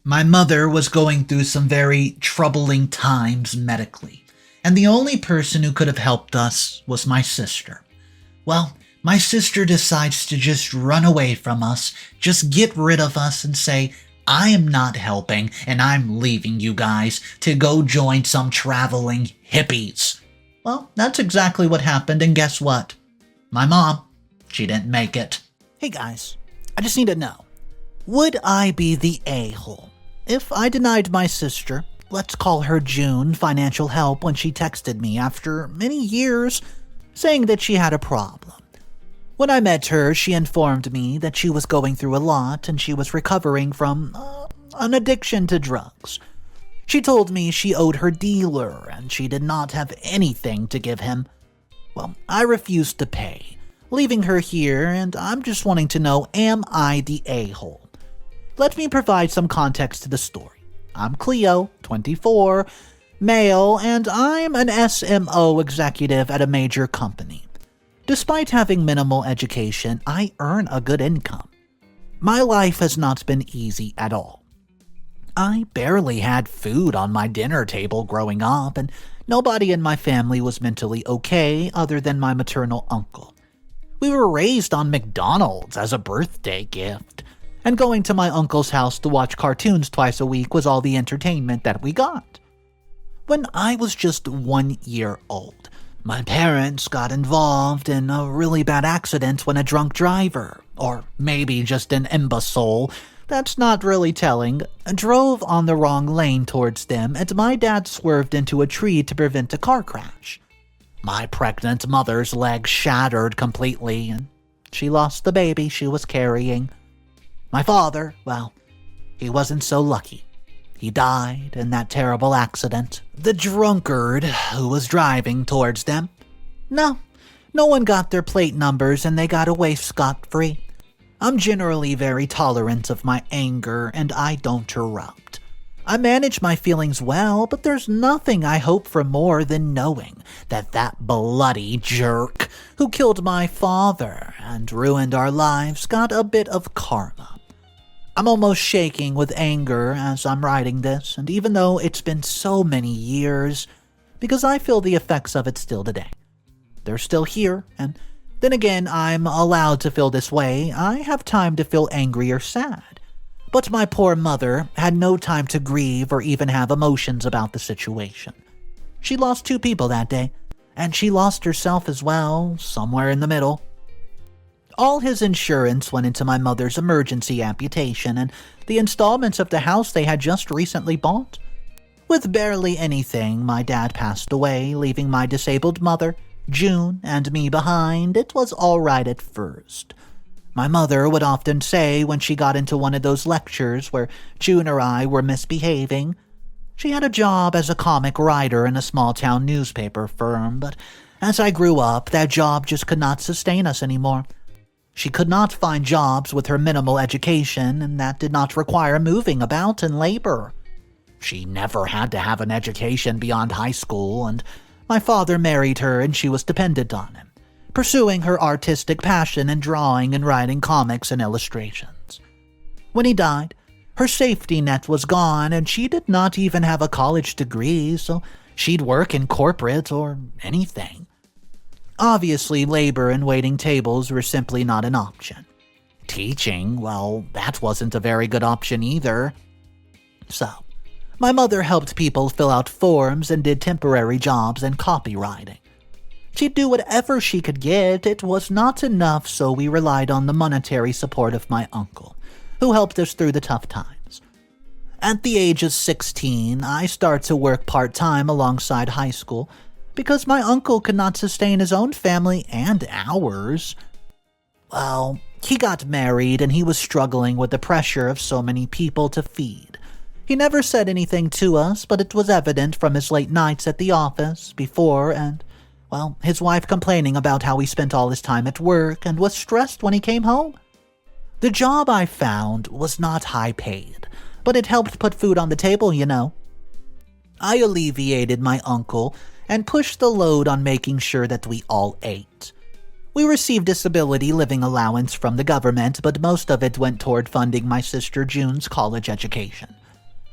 My mother was going through some very troubling times medically, and the only person who could have helped us was my sister. Well, my sister decides to just run away from us, just get rid of us and say, I am not helping and I'm leaving you guys to go join some traveling hippies. Well, that's exactly what happened, and guess what? My mom, she didn't make it. Hey guys, I just need to know, would I be the a-hole if I denied my sister, let's call her June, financial help when she texted me after many years saying that she had a problem? When I met her, she informed me that she was going through a lot and she was recovering from an addiction to drugs. She told me she owed her dealer and she did not have anything to give him. Well, I refused to pay, leaving her here, and I'm just wanting to know, am I the a-hole? Let me provide some context to the story. I'm Cleo, 24, male, and I'm an SMO executive at a major company. Despite having minimal education, I earn a good income. My life has not been easy at all. I barely had food on my dinner table growing up, and nobody in my family was mentally okay other than my maternal uncle. We were raised on McDonald's as a birthday gift, and going to my uncle's house to watch cartoons twice a week was all the entertainment that we got. When I was just 1 year old, my parents got involved in a really bad accident when a drunk driver, or maybe just an imbecile, that's not really telling, drove on the wrong lane towards them, and my dad swerved into a tree to prevent a car crash. My pregnant mother's leg shattered completely, and she lost the baby she was carrying. My father, well, he wasn't so lucky. He died in that terrible accident. The drunkard who was driving towards them. No one got their plate numbers and they got away scot-free. I'm generally very tolerant of my anger and I don't erupt. I manage my feelings well, but there's nothing I hope for more than knowing that bloody jerk who killed my father and ruined our lives got a bit of karma. I'm almost shaking with anger as I'm writing this, and even though it's been so many years, because I feel the effects of it still today. They're still here, and then again, I'm allowed to feel this way. I have time to feel angry or sad. But my poor mother had no time to grieve or even have emotions about the situation. She lost 2 people that day, and she lost herself as well, somewhere in the middle. All his insurance went into my mother's emergency amputation and the installments of the house they had just recently bought. With barely anything, my dad passed away, leaving my disabled mother, June, and me behind. It was all right at first. My mother would often say when she got into one of those lectures where June or I were misbehaving, she had a job as a comic writer in a small-town newspaper firm, but as I grew up, that job just could not sustain us anymore. She could not find jobs with her minimal education, and that did not require moving about and labor. She never had to have an education beyond high school, and my father married her and she was dependent on him, pursuing her artistic passion in drawing and writing comics and illustrations. When he died, her safety net was gone, and she did not even have a college degree, so she'd work in corporate or anything. Obviously, labor and waiting tables were simply not an option. Teaching, well, that wasn't a very good option either. So, my mother helped people fill out forms and did temporary jobs in copywriting. She'd do whatever she could get. It was not enough, so we relied on the monetary support of my uncle, who helped us through the tough times. At the age of 16, I started to work part-time alongside high school, because my uncle could not sustain his own family and ours. Well, he got married and he was struggling with the pressure of so many people to feed. He never said anything to us, but it was evident from his late nights at the office before and, well, his wife complaining about how he spent all his time at work and was stressed when he came home. The job I found was not high paid, but it helped put food on the table, you know. I alleviated my uncle and pushed the load on making sure that we all ate. We received disability living allowance from the government, but most of it went toward funding my sister June's college education.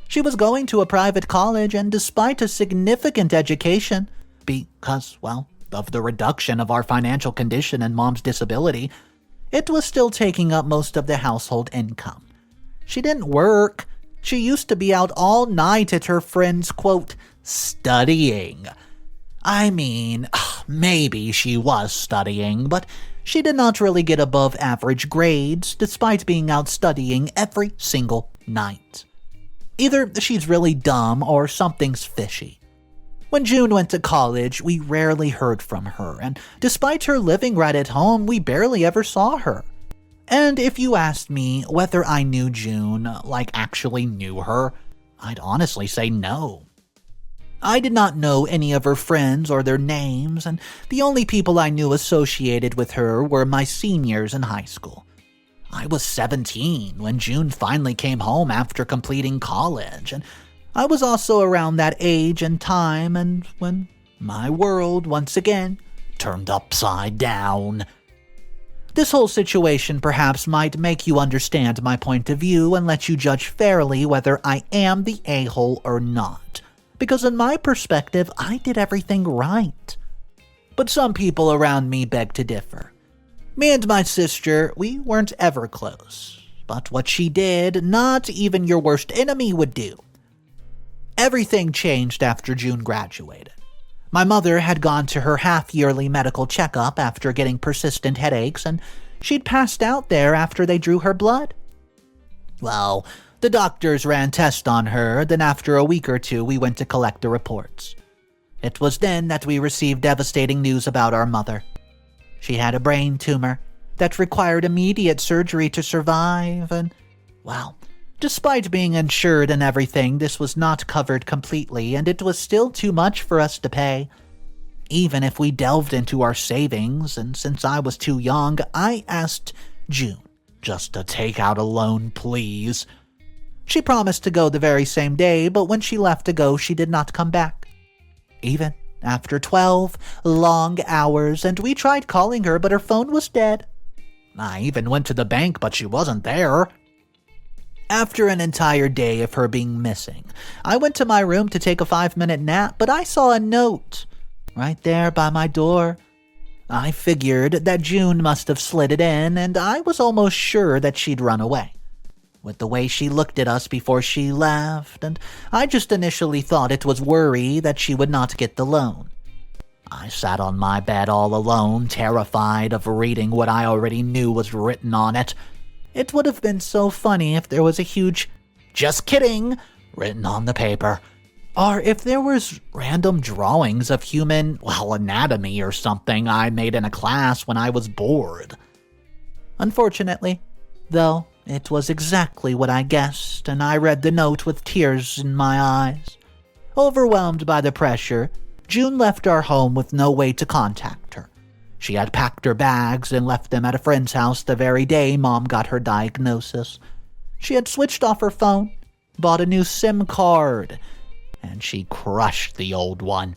She was going to a private college, and despite a significant education, because, well, of the reduction of our financial condition and Mom's disability, it was still taking up most of the household income. She didn't work. She used to be out all night at her friend's, quote, studying. I mean, maybe she was studying, but she did not really get above average grades despite being out studying every single night. Either she's really dumb or something's fishy. When June went to college, we rarely heard from her, and despite her living right at home, we barely ever saw her. And if you asked me whether I knew June, like actually knew her, I'd honestly say no. I did not know any of her friends or their names, and the only people I knew associated with her were my seniors in high school. I was 17 when June finally came home after completing college, and I was also around that age and time and when my world once again turned upside down. This whole situation perhaps might make you understand my point of view and let you judge fairly whether I am the a-hole or not, because in my perspective, I did everything right. But some people around me beg to differ. Me and my sister, we weren't ever close, but what she did, not even your worst enemy would do. Everything changed after June graduated. My mother had gone to her half-yearly medical checkup after getting persistent headaches, and she'd passed out there after they drew her blood. Well, the doctors ran tests on her, then after a week or two we went to collect the reports. It was then that we received devastating news about our mother. She had a brain tumor that required immediate surgery to survive, and, well, despite being insured and everything, this was not covered completely, and it was still too much for us to pay. Even if we delved into our savings, and since I was too young, I asked June just to take out a loan, please. She promised to go the very same day, but when she left to go, she did not come back. Even after 12 long hours, and we tried calling her, but her phone was dead. I even went to the bank, but she wasn't there. After an entire day of her being missing, I went to my room to take a 5-minute nap, but I saw a note right there by my door. I figured that June must have slid it in, and I was almost sure that she'd run away, with the way she looked at us before she left, and I just initially thought it was worry that she would not get the loan. I sat on my bed all alone, terrified of reading what I already knew was written on it. It would have been so funny if there was a huge "just kidding" written on the paper, or if there was random drawings of human, anatomy or something I made in a class when I was bored. Unfortunately, though, it was exactly what I guessed, and I read the note with tears in my eyes. Overwhelmed by the pressure, June left our home with no way to contact her. She had packed her bags and left them at a friend's house the very day Mom got her diagnosis. She had switched off her phone, bought a new SIM card, and she crushed the old one.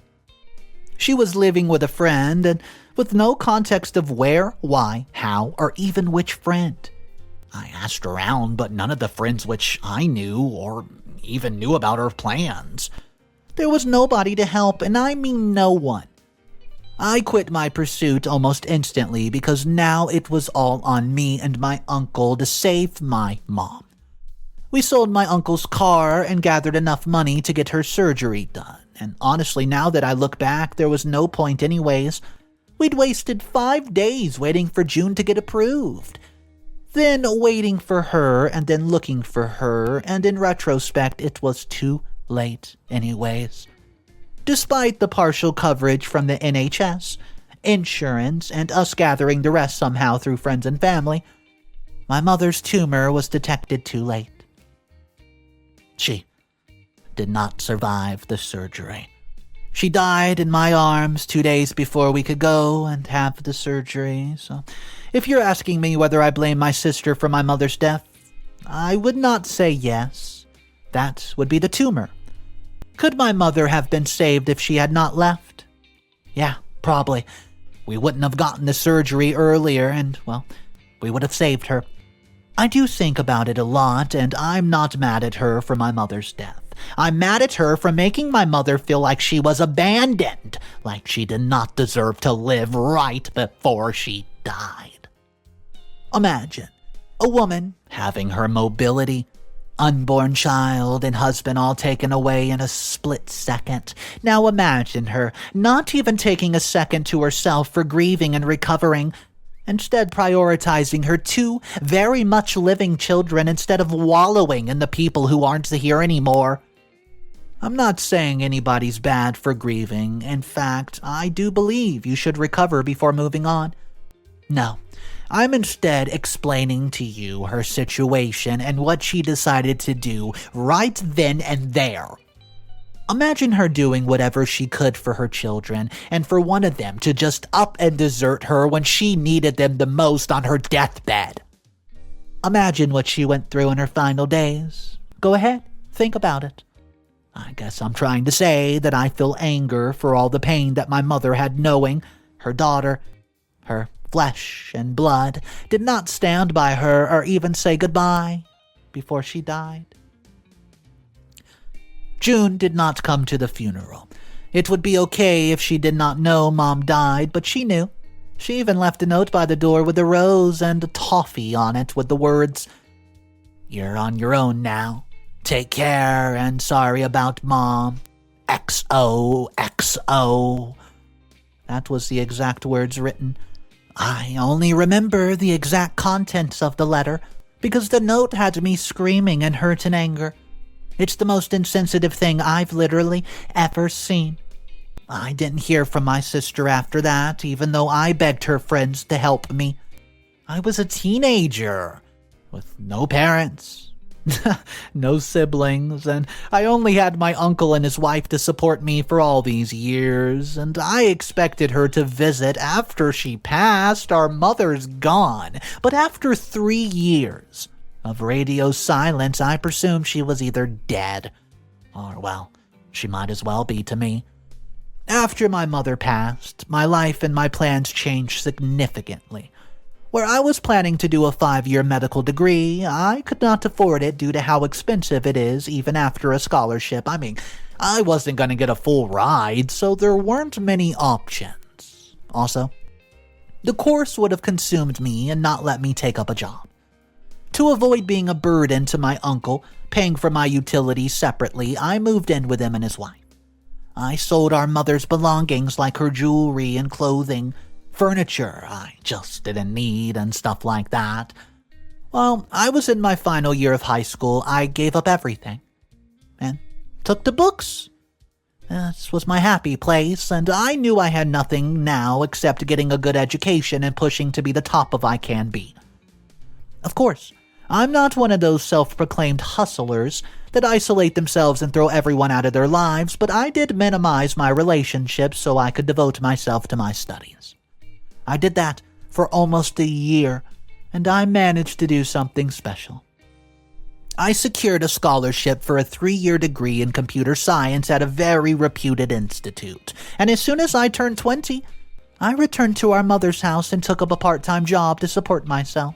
She was living with a friend, and with no context of where, why, how, or even which friend. I asked around, but none of the friends which I knew or even knew about her plans. There was nobody to help, and I mean no one. I quit my pursuit almost instantly because now it was all on me and my uncle to save my mom. We sold my uncle's car and gathered enough money to get her surgery done, and honestly, now that I look back, there was no point anyways. We'd wasted 5 days waiting for June to get approved. Then waiting for her, and then looking for her, and in retrospect, it was too late anyways. Despite the partial coverage from the NHS, insurance, and us gathering the rest somehow through friends and family, my mother's tumor was detected too late. She did not survive the surgery. She died in my arms 2 days before we could go and have the surgery, so if you're asking me whether I blame my sister for my mother's death, I would not say yes. That would be the tumor. Could my mother have been saved if she had not left? Yeah, probably. We wouldn't have gotten the surgery earlier and, we would have saved her. I do think about it a lot, and I'm not mad at her for my mother's death. I'm mad at her for making my mother feel like she was abandoned, like she did not deserve to live right before she died. Imagine a woman having her mobility, unborn child and husband all taken away in a split second. Now imagine her not even taking a second to herself for grieving and recovering, instead prioritizing her two very much living children instead of wallowing in the people who aren't here anymore. I'm not saying anybody's bad for grieving. In fact, I do believe you should recover before moving on. No, I'm instead explaining to you her situation and what she decided to do right then and there. Imagine her doing whatever she could for her children, and for one of them to just up and desert her when she needed them the most on her deathbed. Imagine what she went through in her final days. Go ahead, think about it. I guess I'm trying to say that I feel anger for all the pain that my mother had knowing her daughter, her flesh and blood, did not stand by her or even say goodbye before she died. June did not come to the funeral. It would be okay if she did not know Mom died, but she knew. She even left a note by the door with a rose and a toffee on it with the words, "You're on your own now. Take care and sorry about Mom. XOXO." That was the exact words written. I only remember the exact contents of the letter because the note had me screaming in hurt and anger. It's the most insensitive thing I've literally ever seen. I didn't hear from my sister after that, even though I begged her friends to help me. I was a teenager with no parents, no siblings, and I only had my uncle and his wife to support me for all these years, and I expected her to visit after she passed. Our mother's gone, but after 3 years of radio silence, I presumed she was either dead, or, well, she might as well be to me. After my mother passed, my life and my plans changed significantly. Where I was planning to do a 5-year medical degree, I could not afford it due to how expensive it is even after a scholarship. I mean, I wasn't going to get a full ride, so there weren't many options. Also, the course would have consumed me and not let me take up a job. To avoid being a burden to my uncle, paying for my utilities separately, I moved in with him and his wife. I sold our mother's belongings like her jewelry and clothing, furniture I just didn't need, and stuff like that. While I was in my final year of high school, I gave up everything and took to books. This was my happy place, and I knew I had nothing now except getting a good education and pushing to be the top of I can be. Of course, I'm not one of those self-proclaimed hustlers that isolate themselves and throw everyone out of their lives, but I did minimize my relationships so I could devote myself to my studies. I did that for almost a year, and I managed to do something special. I secured a scholarship for a 3-year degree in computer science at a very reputed institute, and as soon as I turned 20, I returned to our mother's house and took up a part-time job to support myself.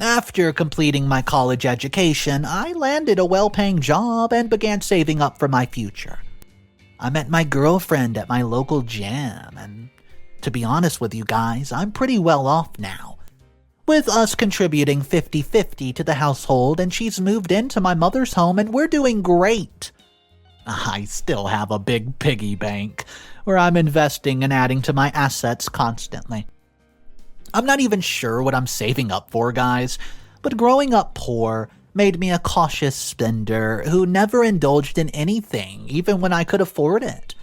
After completing my college education, I landed a well-paying job and began saving up for my future. I met my girlfriend at my local gym, and to be honest with you guys, I'm pretty well off now, with us contributing 50-50 to the household, and she's moved into my mother's home and we're doing great. I still have a big piggy bank where I'm investing and adding to my assets constantly. I'm not even sure what I'm saving up for, guys, but growing up poor made me a cautious spender who never indulged in anything, even when I could afford it.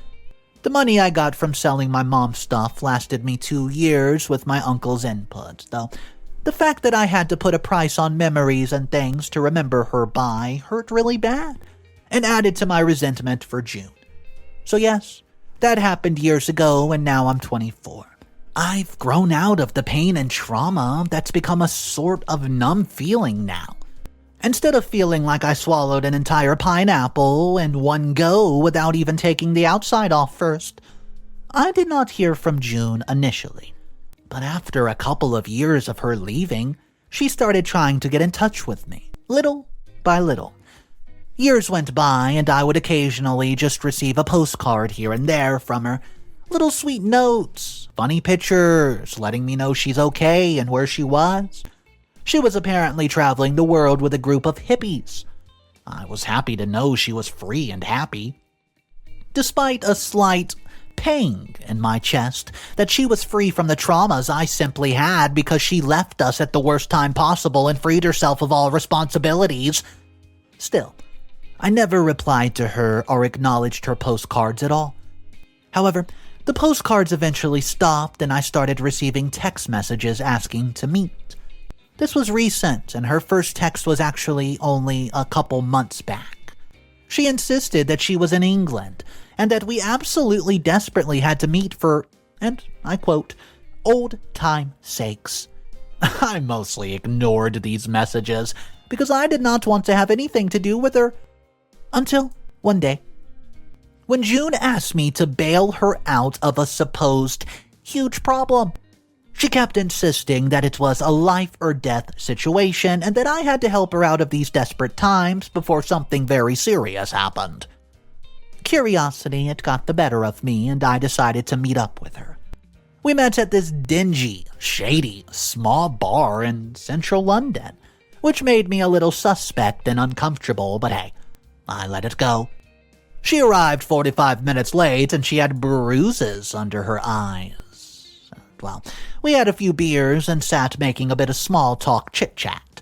The money I got from selling my mom's stuff lasted me 2 years with my uncle's input, though the fact that I had to put a price on memories and things to remember her by hurt really bad, and added to my resentment for June. So yes, that happened years ago, and now I'm 24. I've grown out of the pain and trauma that's become a sort of numb feeling now. Instead of feeling like I swallowed an entire pineapple in one go without even taking the outside off first, I did not hear from June initially. But after a couple of years of her leaving, she started trying to get in touch with me, little by little. Years went by, and I would occasionally just receive a postcard here and there from her. Little sweet notes, funny pictures, letting me know she's okay and where she was. She was apparently traveling the world with a group of hippies. I was happy to know she was free and happy. Despite a slight pang in my chest that she was free from the traumas I simply had because she left us at the worst time possible and freed herself of all responsibilities. Still, I never replied to her or acknowledged her postcards at all. However, the postcards eventually stopped and I started receiving text messages asking to meet. This was recent, and her first text was actually only a couple months back. She insisted that she was in England, and that we absolutely desperately had to meet for, and I quote, old-time sakes. I mostly ignored these messages, because I did not want to have anything to do with her, until one day, when June asked me to bail her out of a supposed huge problem. She kept insisting that it was a life-or-death situation and that I had to help her out of these desperate times before something very serious happened. Curiosity had got the better of me, and I decided to meet up with her. We met at this dingy, shady, small bar in central London, which made me a little suspect and uncomfortable, but hey, I let it go. She arrived 45 minutes late, and she had bruises under her eyes. Well, we had a few beers and sat making a bit of small talk chit-chat.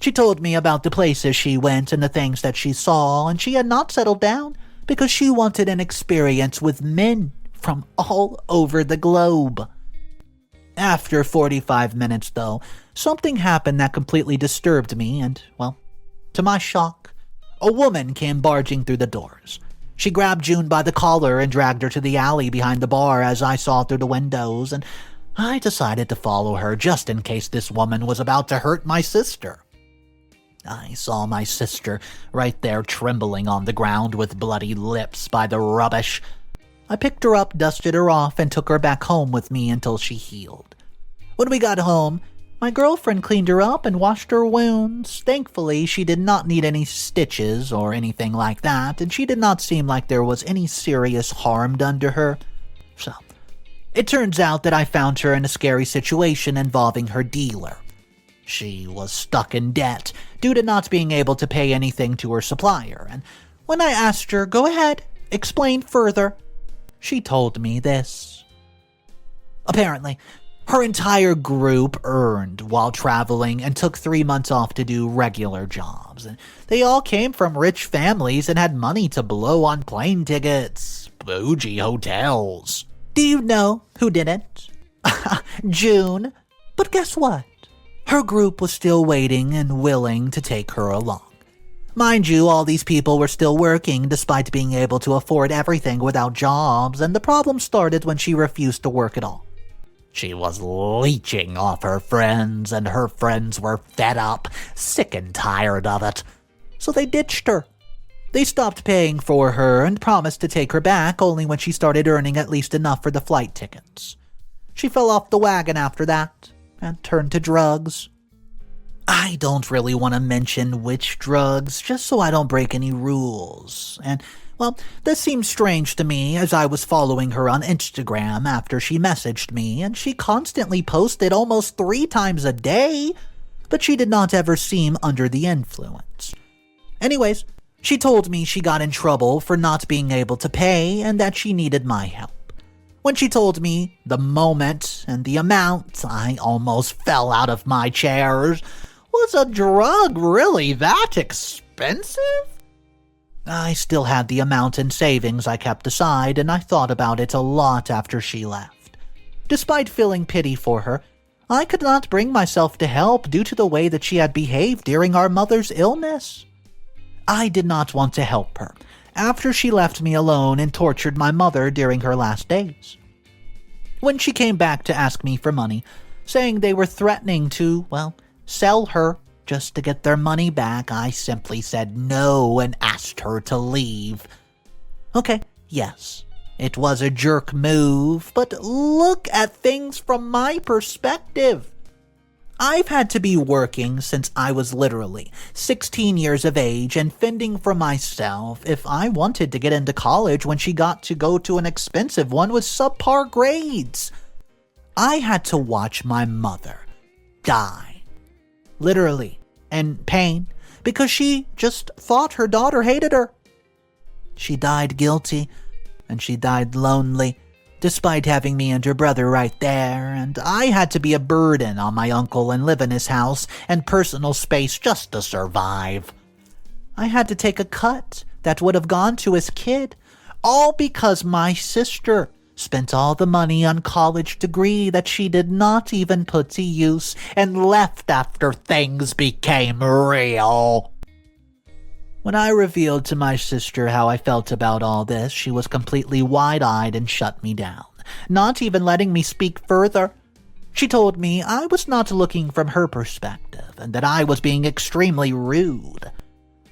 She told me about the places she went and the things that she saw, and she had not settled down because she wanted an experience with men from all over the globe. After 45 minutes, though, something happened that completely disturbed me, and, well, to my shock, a woman came barging through the doors. She grabbed June by the collar and dragged her to the alley behind the bar as I saw through the windows, and I decided to follow her just in case this woman was about to hurt my sister. I saw my sister right there trembling on the ground with bloody lips by the rubbish. I picked her up, dusted her off, and took her back home with me until she healed. When we got home, my girlfriend cleaned her up and washed her wounds. Thankfully, she did not need any stitches or anything like that, and she did not seem like there was any serious harm done to her. So, it turns out that I found her in a scary situation involving her dealer. She was stuck in debt due to not being able to pay anything to her supplier, and when I asked her, "Go ahead, explain further," she told me this. Apparently, her entire group earned while traveling and took 3 months off to do regular jobs. And they all came from rich families and had money to blow on plane tickets, bougie hotels. Do you know who didn't? June. But guess what? Her group was still waiting and willing to take her along. Mind you, all these people were still working despite being able to afford everything without jobs, and the problem started when she refused to work at all. She was leeching off her friends, and her friends were fed up, sick and tired of it. So they ditched her. They stopped paying for her and promised to take her back only when she started earning at least enough for the flight tickets. She fell off the wagon after that and turned to drugs. I don't really want to mention which drugs, just so I don't break any rules. And, well, this seemed strange to me as I was following her on Instagram after she messaged me, and she constantly posted almost 3 times a day, but she did not ever seem under the influence. Anyways, she told me she got in trouble for not being able to pay and that she needed my help. When she told me the moment and the amount, I almost fell out of my chairs. Was a drug really that expensive? I still had the amount in savings I kept aside, and I thought about it a lot after she left. Despite feeling pity for her, I could not bring myself to help due to the way that she had behaved during our mother's illness. I did not want to help her after she left me alone and tortured my mother during her last days. When she came back to ask me for money, saying they were threatening to, well, sell her just to get their money back, I simply said no and asked her to leave. Okay, yes, it was a jerk move, but look at things from my perspective. I've had to be working since I was literally 16 years of age and fending for myself if I wanted to get into college when she got to go to an expensive one with subpar grades. I had to watch my mother die, literally, in pain, because she just thought her daughter hated her. She died guilty, and she died lonely, despite having me and her brother right there, and I had to be a burden on my uncle and live in his house and personal space just to survive. I had to take a cut that would have gone to his kid, all because my sister spent all the money on college degree that she did not even put to use and left after things became real. When I revealed to my sister how I felt about all this, she was completely wide-eyed and shut me down, not even letting me speak further. She told me I was not looking from her perspective and that I was being extremely rude.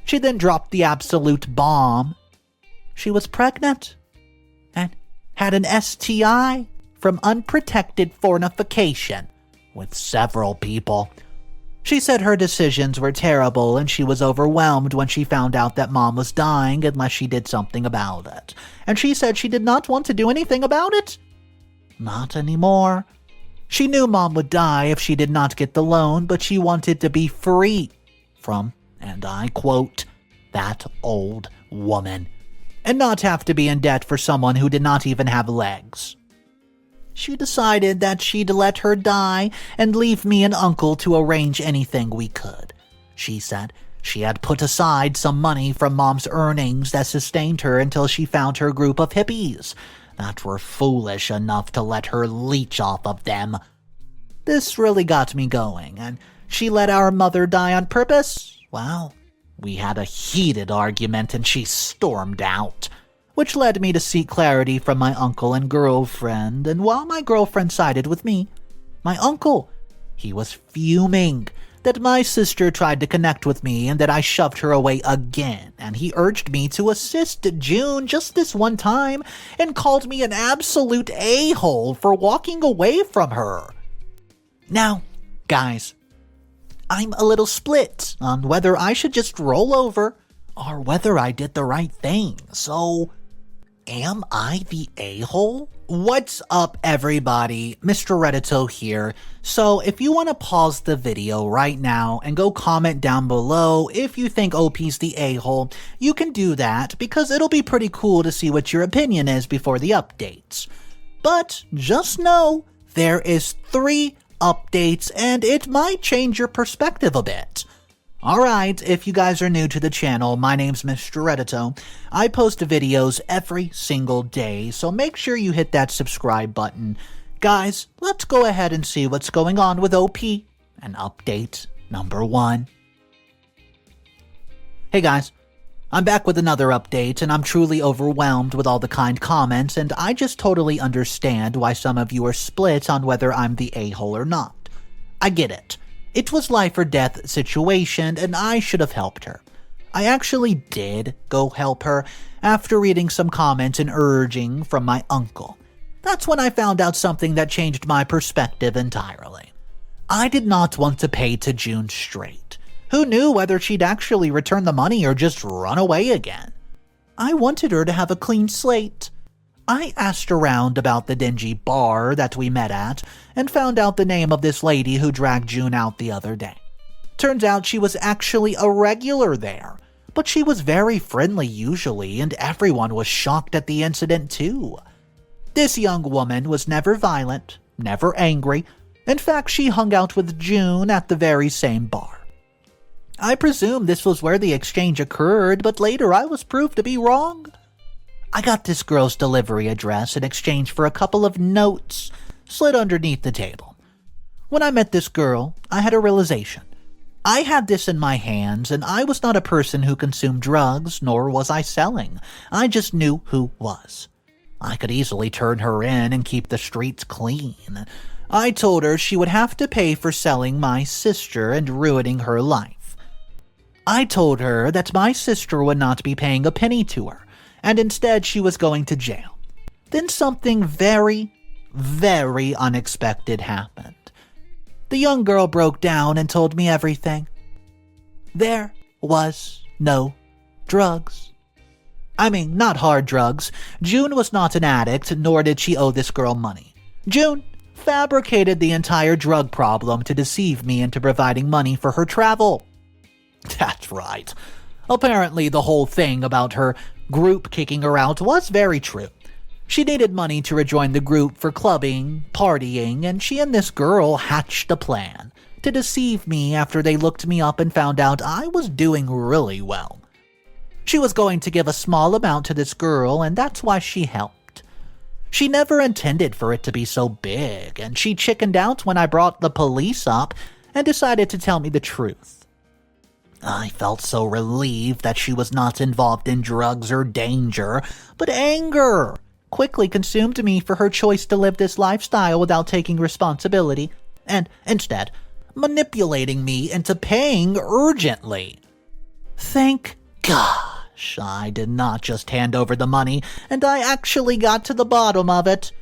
She then dropped the absolute bomb. She was pregnant and had an STI from unprotected fornication with several people. She said her decisions were terrible and she was overwhelmed when she found out that Mom was dying unless she did something about it. And she said she did not want to do anything about it. Not anymore. She knew Mom would die if she did not get the loan, but she wanted to be free from, and I quote, that old woman, and not have to be in debt for someone who did not even have legs. She decided that she'd let her die and leave me and Uncle to arrange anything we could. She said she had put aside some money from Mom's earnings that sustained her until she found her group of hippies that were foolish enough to let her leech off of them. This really got me going, and she let our mother die on purpose? Well, we had a heated argument and she stormed out, which led me to seek clarity from my uncle and girlfriend, and while my girlfriend sided with me, my uncle, he was fuming that my sister tried to connect with me and that I shoved her away again, and he urged me to assist June just this one time and called me an absolute a-hole for walking away from her. Now, guys, I'm a little split on whether I should just roll over or whether I did the right thing, so am I the a-hole? What's up, everybody? Mr. Reddito here. So if you want to pause the video right now and go comment down below if you think OP's the a-hole, you can do that because it'll be pretty cool to see what your opinion is before the updates. But just know there is 3 updates and it might change your perspective a bit. Alright, if you guys are new to the channel, my name's Mr. Reddito. I post videos every single day, so make sure you hit that subscribe button. Guys, let's go ahead and see what's going on with OP and update number 1. Hey guys, I'm back with another update, and I'm truly overwhelmed with all the kind comments, and I just totally understand why some of you are split on whether I'm the a-hole or not. I get it. It was life or death situation, and I should have helped her. I actually did go help her after reading some comments and urging from my uncle. That's when I found out something that changed my perspective entirely. I did not want to pay to June straight. Who knew whether she'd actually return the money or just run away again? I wanted her to have a clean slate. I asked around about the dingy bar that we met at and found out the name of this lady who dragged June out the other day. Turns out she was actually a regular there, but she was very friendly usually, and everyone was shocked at the incident too. This young woman was never violent, never angry. In fact, she hung out with June at the very same bar. I presume this was where the exchange occurred, but later I was proved to be wrong. I got this girl's delivery address in exchange for a couple of notes slid underneath the table. When I met this girl, I had a realization. I had this in my hands, and I was not a person who consumed drugs, nor was I selling. I just knew who was. I could easily turn her in and keep the streets clean. I told her she would have to pay for selling my sister and ruining her life. I told her that my sister would not be paying a penny to her, and instead she was going to jail. Then something very, very unexpected happened. The young girl broke down and told me everything. There was no drugs. I mean, not hard drugs. June was not an addict, nor did she owe this girl money. June fabricated the entire drug problem to deceive me into providing money for her travel. That's right. Apparently, the whole thing about her group kicking her out was very true. She needed money to rejoin the group for clubbing, partying, and she and this girl hatched a plan to deceive me after they looked me up and found out I was doing really well. She was going to give a small amount to this girl, and that's why she helped. She never intended for it to be so big, and she chickened out when I brought the police up and decided to tell me the truth. I felt so relieved that she was not involved in drugs or danger, but anger quickly consumed me for her choice to live this lifestyle without taking responsibility, and instead manipulating me into paying urgently. Thank gosh, I did not just hand over the money, and I actually got to the bottom of it.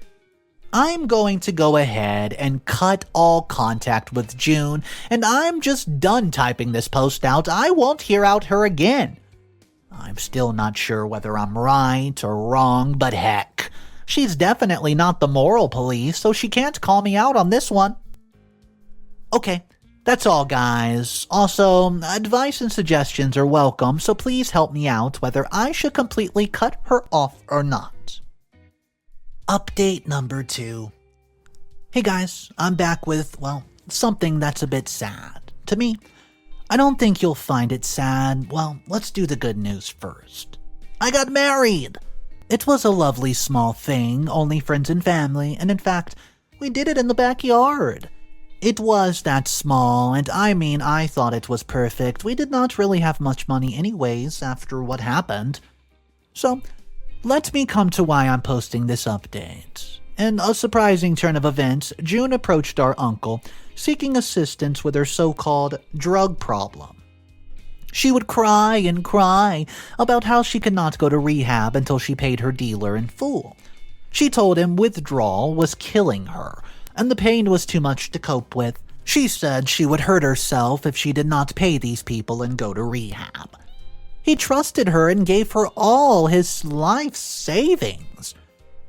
I'm going to go ahead and cut all contact with June, and I'm just done typing this post out. I won't hear out her again. I'm still not sure whether I'm right or wrong, but heck, she's definitely not the moral police, so she can't call me out on this one. Okay, that's all, guys. Also, advice and suggestions are welcome, so please help me out whether I should completely cut her off or not. Update number 2. Hey guys, I'm back with, something that's a bit sad. To me, I don't think you'll find it sad. Well, let's do the good news first. I got married! It was a lovely small thing, only friends and family, and in fact, we did it in the backyard. It was that small, and I thought it was perfect. We did not really have much money anyways after what happened. So, let me come to why I'm posting this update. In a surprising turn of events, June approached our uncle, seeking assistance with her so-called drug problem. She would cry and cry about how she could not go to rehab until she paid her dealer in full. She told him withdrawal was killing her, and the pain was too much to cope with. She said she would hurt herself if she did not pay these people and go to rehab. He trusted her and gave her all his life savings.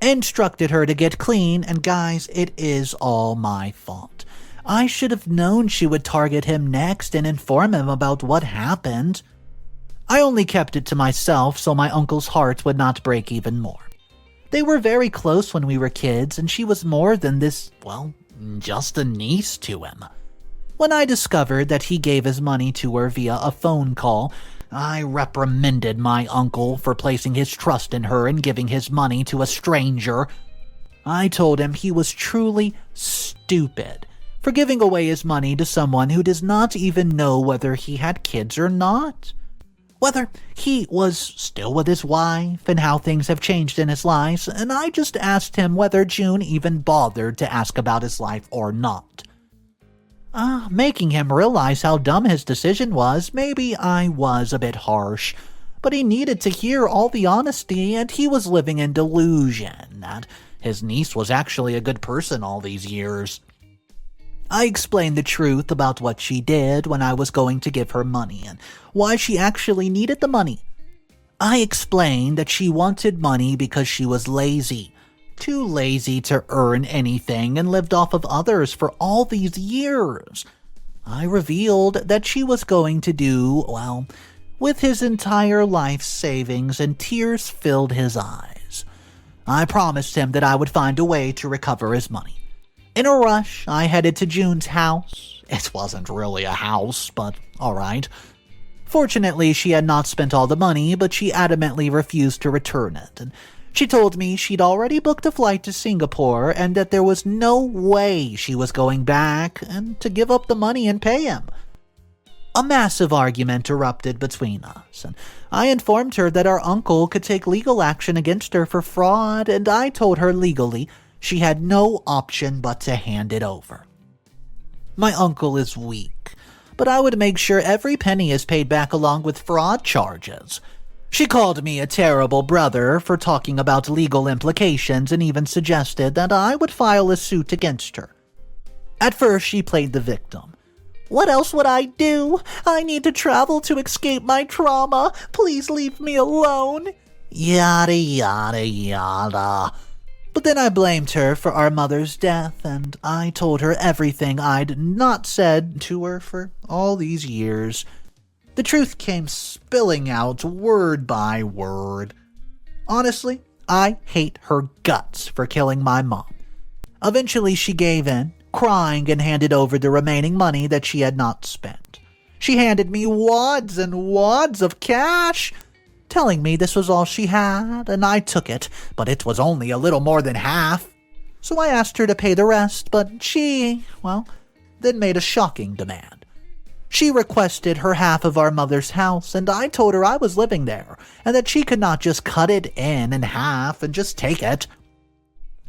Instructed her to get clean, and guys, it is all my fault. I should have known she would target him next and inform him about what happened. I only kept it to myself so my uncle's heart would not break even more. They were very close when we were kids, and she was more than this, just a niece to him. When I discovered that he gave his money to her via a phone call, I reprimanded my uncle for placing his trust in her and giving his money to a stranger. I told him he was truly stupid for giving away his money to someone who does not even know whether he had kids or not, whether he was still with his wife, and how things have changed in his life, and I just asked him whether June even bothered to ask about his life or not. Making him realize how dumb his decision was. Maybe I was a bit harsh, but he needed to hear all the honesty, and he was living in delusion that his niece was actually a good person all these years. I explained the truth about what she did when I was going to give her money and why she actually needed the money. I explained that she wanted money because she was lazy. Too lazy to earn anything and lived off of others for all these years. I revealed that she was going to do, with his entire life savings, and tears filled his eyes. I promised him that I would find a way to recover his money. In a rush, I headed to June's house. It wasn't really a house, but alright. Fortunately, she had not spent all the money, but she adamantly refused to return it, and she told me she'd already booked a flight to Singapore and that there was no way she was going back and to give up the money and pay him. A massive argument erupted between us, and I informed her that our uncle could take legal action against her for fraud, and I told her legally she had no option but to hand it over. My uncle is weak, but I would make sure every penny is paid back along with fraud charges. She called me a terrible brother for talking about legal implications and even suggested that I would file a suit against her. At first, she played the victim. "What else would I do? I need to travel to escape my trauma. Please leave me alone." Yada, yada, yada. But then I blamed her for our mother's death, and I told her everything I'd not said to her for all these years. The truth came spilling out word by word. Honestly, I hate her guts for killing my mom. Eventually, she gave in, crying, and handed over the remaining money that she had not spent. She handed me wads and wads of cash, telling me this was all she had, and I took it, but it was only a little more than half. So I asked her to pay the rest, but she, then made a shocking demand. She requested her half of our mother's house, and I told her I was living there, and that she could not just cut it in half and just take it.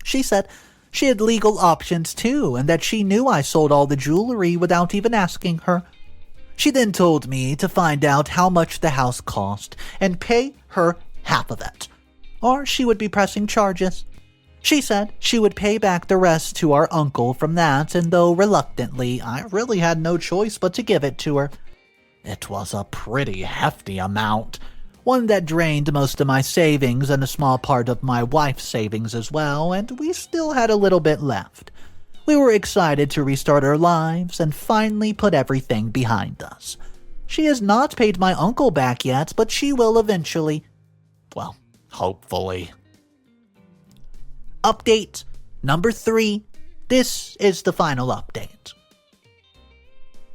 She said she had legal options too, and that she knew I sold all the jewelry without even asking her. She then told me to find out how much the house cost and pay her half of it, or she would be pressing charges. She said she would pay back the rest to our uncle from that, and though reluctantly, I really had no choice but to give it to her. It was a pretty hefty amount, one that drained most of my savings and a small part of my wife's savings as well, and we still had a little bit left. We were excited to restart our lives and finally put everything behind us. She has not paid my uncle back yet, but she will eventually. Well, hopefully. Update number 3. This is the final update.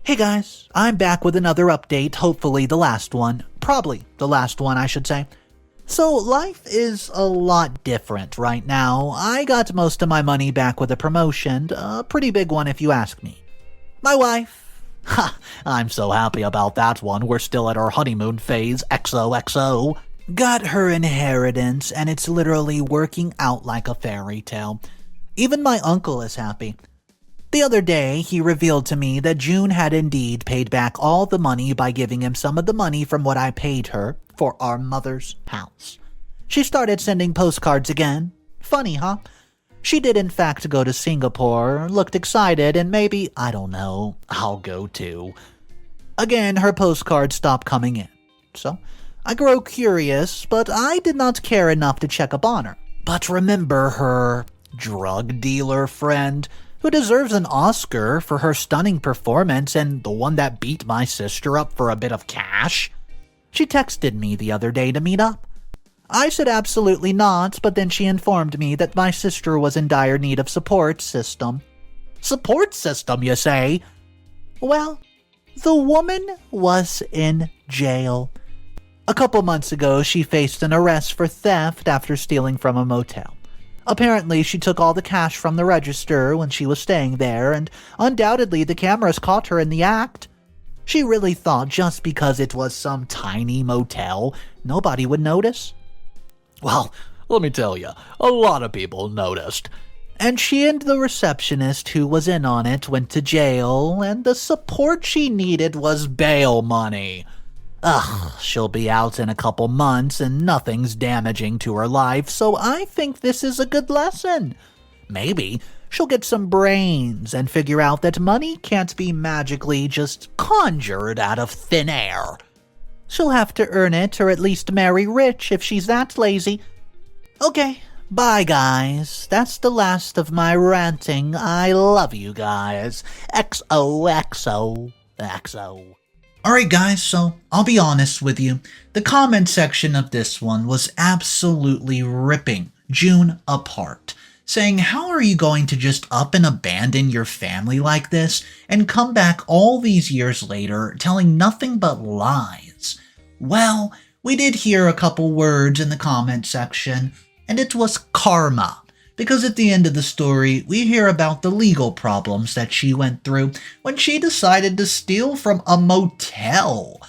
Hey guys, I'm back with another update, hopefully the last one. Probably the last one, I should say. So life is a lot different right now. I got most of my money back with a promotion, a pretty big one if you ask me. My wife, I'm so happy about that one. We're still at our honeymoon phase, XOXO. Got her inheritance, and it's literally working out like a fairy tale. Even my uncle is happy. The other day, he revealed to me that June had indeed paid back all the money by giving him some of the money from what I paid her for our mother's house. She started sending postcards again. Funny, huh? She did in fact go to Singapore, looked excited, and maybe, I don't know, I'll go too. Again, her postcards stopped coming in. So I grew curious, but I did not care enough to check up on her. But remember her drug dealer friend, who deserves an Oscar for her stunning performance and the one that beat my sister up for a bit of cash? She texted me the other day to meet up. I said absolutely not, but then she informed me that my sister was in dire need of support system. Support system, you say? Well, the woman was in jail. A couple months ago, she faced an arrest for theft after stealing from a motel. Apparently, she took all the cash from the register when she was staying there, and undoubtedly the cameras caught her in the act. She really thought just because it was some tiny motel, nobody would notice. Well, let me tell you, a lot of people noticed. And she and the receptionist who was in on it went to jail, and the support she needed was bail money. She'll be out in a couple months and nothing's damaging to her life, so I think this is a good lesson. Maybe she'll get some brains and figure out that money can't be magically just conjured out of thin air. She'll have to earn it or at least marry rich if she's that lazy. Okay, bye guys. That's the last of my ranting. I love you guys. XOXO. XO. Alright guys, so I'll be honest with you. The comment section of this one was absolutely ripping June apart, saying how are you going to just up and abandon your family like this and come back all these years later telling nothing but lies? Well, we did hear a couple words in the comment section, and it was karma. Because at the end of the story, we hear about the legal problems that she went through when she decided to steal from a motel.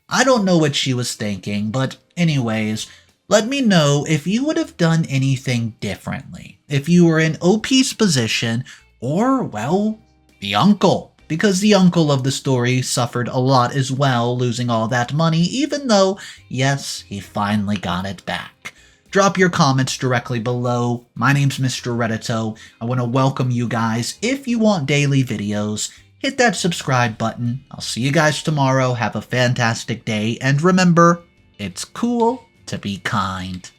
I don't know what she was thinking, but anyways, let me know if you would have done anything differently. If you were in OP's position, or, well, the uncle. Because the uncle of the story suffered a lot as well, losing all that money, even though, yes, he finally got it back. drop your comments directly below. My name's Mr. Reddito. I want to welcome you guys. If you want daily videos, hit that subscribe button. I'll see you guys tomorrow. Have a fantastic day. And remember, it's cool to be kind.